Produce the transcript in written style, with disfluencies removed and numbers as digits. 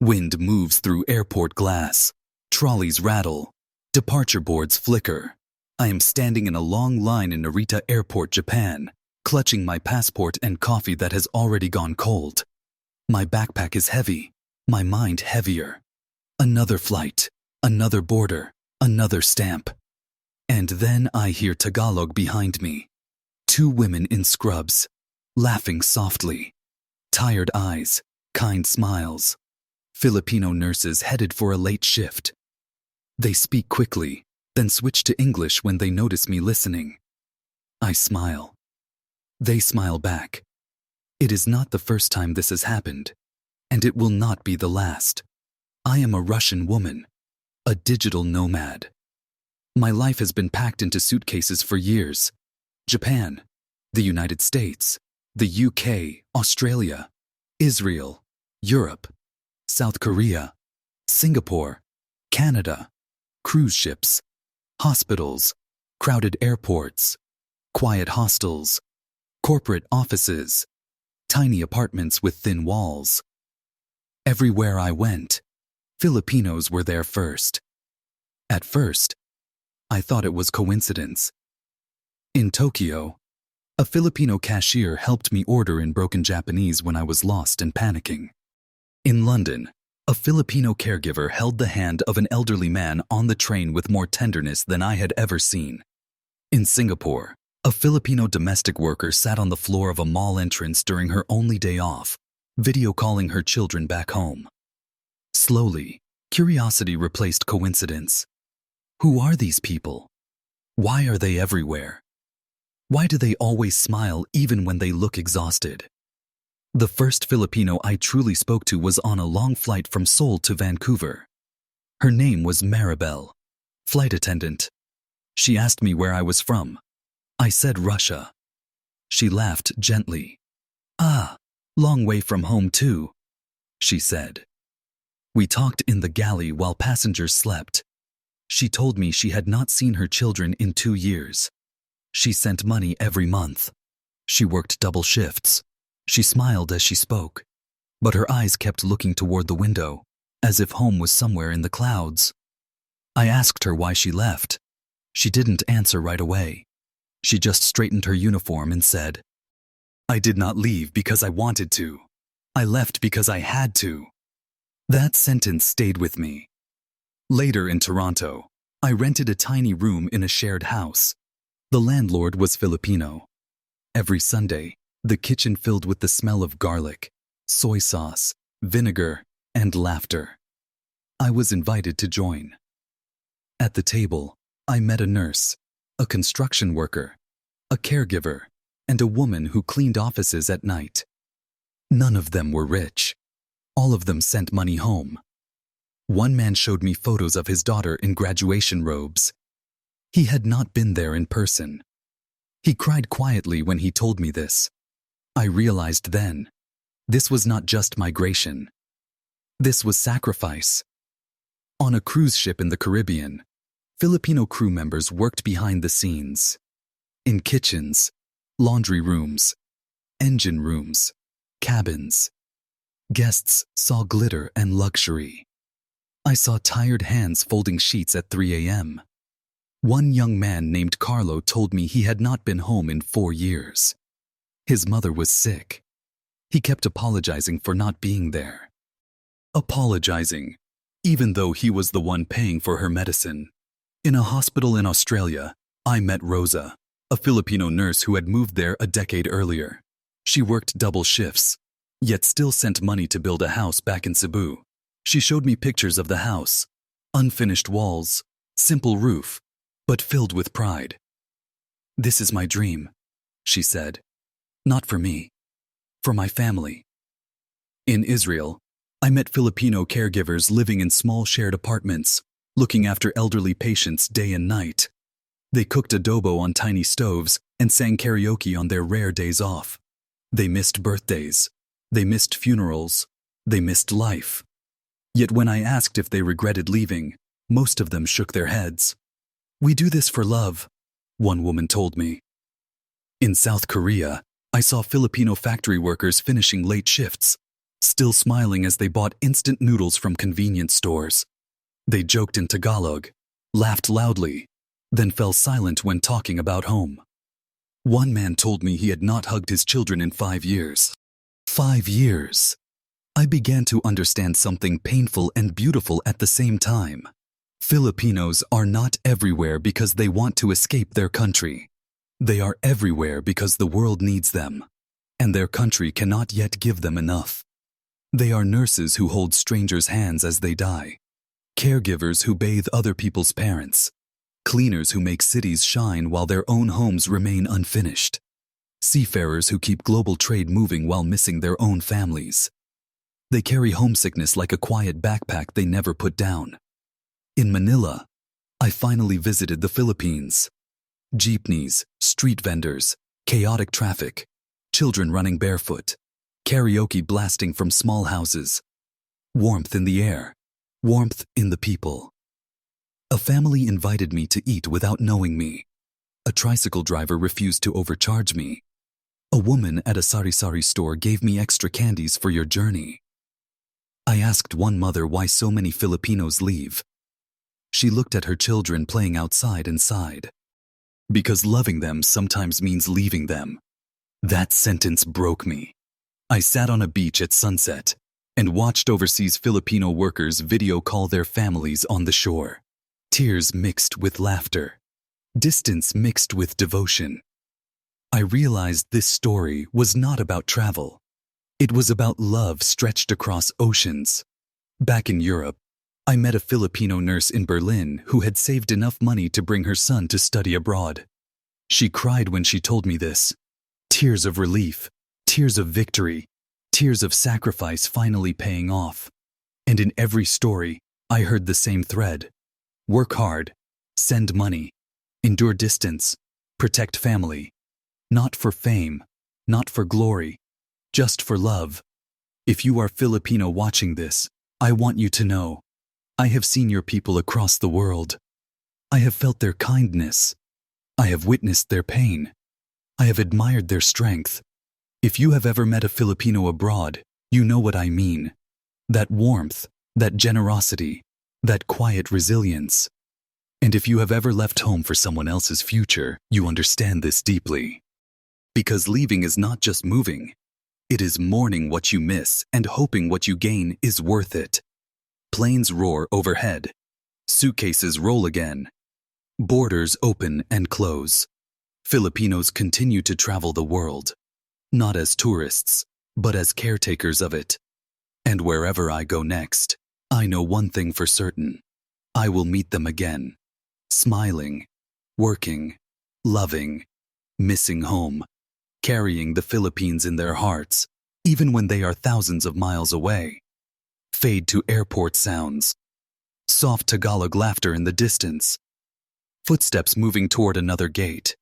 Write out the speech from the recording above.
Wind moves through airport glass. Trolleys rattle. Departure boards flicker. I am standing in a long line in Narita Airport, Japan, clutching my passport and coffee that has already gone cold. My backpack is heavy, my mind heavier. Another flight, another border, another stamp. And then I hear Tagalog behind me. Two women in scrubs, laughing softly. Tired eyes, kind smiles. Filipino nurses headed for a late shift. They speak quickly, then switch to English when they notice me listening. I smile. They smile back. It is not the first time this has happened, and it will not be the last. I am a Russian woman, a digital nomad. My life has been packed into suitcases for years. Japan, the United States, the UK, Australia, Israel, Europe, South Korea, Singapore, Canada, cruise ships, hospitals, crowded airports, quiet hostels, corporate offices, tiny apartments with thin walls. Everywhere I went, Filipinos were there first. At first, I thought it was coincidence. In Tokyo, a Filipino cashier helped me order in broken Japanese when I was lost and panicking. In London, a Filipino caregiver held the hand of an elderly man on the train with more tenderness than I had ever seen. In Singapore, a Filipino domestic worker sat on the floor of a mall entrance during her only day off, video calling her children back home. Slowly, curiosity replaced coincidence. Who are these people? Why are they everywhere? Why do they always smile even when they look exhausted? The first Filipino I truly spoke to was on a long flight from Seoul to Vancouver. Her name was Maribel, flight attendant. She asked me where I was from. I said Russia. She laughed gently. "Ah, long way from home too," she said. We talked in the galley while passengers slept. She told me she had not seen her children in 2 years. She sent money every month. She worked double shifts. She smiled as she spoke, but her eyes kept looking toward the window, as if home was somewhere in the clouds. I asked her why she left. She didn't answer right away. She just straightened her uniform and said, "I did not leave because I wanted to. I left because I had to." That sentence stayed with me. Later in Toronto, I rented a tiny room in a shared house. The landlord was Filipino. Every Sunday, the kitchen filled with the smell of garlic, soy sauce, vinegar, and laughter. I was invited to join. At the table, I met a nurse, a construction worker, a caregiver, and a woman who cleaned offices at night. None of them were rich. All of them sent money home. One man showed me photos of his daughter in graduation robes. He had not been there in person. He cried quietly when he told me this. I realized then, this was not just migration. This was sacrifice. On a cruise ship in the Caribbean, Filipino crew members worked behind the scenes. In kitchens, laundry rooms, engine rooms, cabins. Guests saw glitter and luxury. I saw tired hands folding sheets at 3 a.m. One young man named Carlo told me he had not been home in 4 years. His mother was sick. He kept apologizing for not being there. Apologizing, even though he was the one paying for her medicine. In a hospital in Australia, I met Rosa, a Filipino nurse who had moved there a decade earlier. She worked double shifts, yet still sent money to build a house back in Cebu. She showed me pictures of the house, unfinished walls, simple roof, but filled with pride. "This is my dream," she said. "Not for me, for my family." In Israel, I met Filipino caregivers living in small shared apartments, looking after elderly patients day and night. They cooked adobo on tiny stoves and sang karaoke on their rare days off. They missed birthdays. They missed funerals. They missed life. Yet when I asked if they regretted leaving, most of them shook their heads. "We do this for love," one woman told me. In South Korea, I saw Filipino factory workers finishing late shifts, still smiling as they bought instant noodles from convenience stores. They joked in Tagalog, laughed loudly, then fell silent when talking about home. One man told me he had not hugged his children in 5 years. 5 years. I began to understand something painful and beautiful at the same time. Filipinos are not everywhere because they want to escape their country. They are everywhere because the world needs them, and their country cannot yet give them enough. They are nurses who hold strangers' hands as they die, caregivers who bathe other people's parents, cleaners who make cities shine while their own homes remain unfinished, seafarers who keep global trade moving while missing their own families. They carry homesickness like a quiet backpack they never put down. In Manila, I finally visited the Philippines. Jeepneys, street vendors, chaotic traffic, children running barefoot, karaoke blasting from small houses. Warmth in the air, warmth in the people. A family invited me to eat without knowing me. A tricycle driver refused to overcharge me. A woman at a sari-sari store gave me extra candies for your journey. I asked one mother why so many Filipinos leave. She looked at her children playing outside and sighed. Because loving them sometimes means leaving them. That sentence broke me. I sat on a beach at sunset and watched overseas Filipino workers video call their families on the shore. Tears mixed with laughter. Distance mixed with devotion. I realized this story was not about travel. It was about love stretched across oceans. Back in Europe, I met a Filipino nurse in Berlin who had saved enough money to bring her son to study abroad. She cried when she told me this. Tears of relief, tears of victory, tears of sacrifice finally paying off. And in every story, I heard the same thread. Work hard, send money, endure distance, protect family. Not for fame, not for glory, just for love. If you are Filipino watching this, I want you to know, I have seen your people across the world. I have felt their kindness. I have witnessed their pain. I have admired their strength. If you have ever met a Filipino abroad, you know what I mean. That warmth, that generosity, that quiet resilience. And if you have ever left home for someone else's future, you understand this deeply. Because leaving is not just moving. It is mourning what you miss and hoping what you gain is worth it. Planes roar overhead. Suitcases roll again. Borders open and close. Filipinos continue to travel the world, not as tourists, but as caretakers of it. And wherever I go next, I know one thing for certain. I will meet them again. Smiling, working, loving, missing home, carrying the Philippines in their hearts, even when they are thousands of miles away. Fade to airport sounds. Soft Tagalog laughter in the distance. Footsteps moving toward another gate.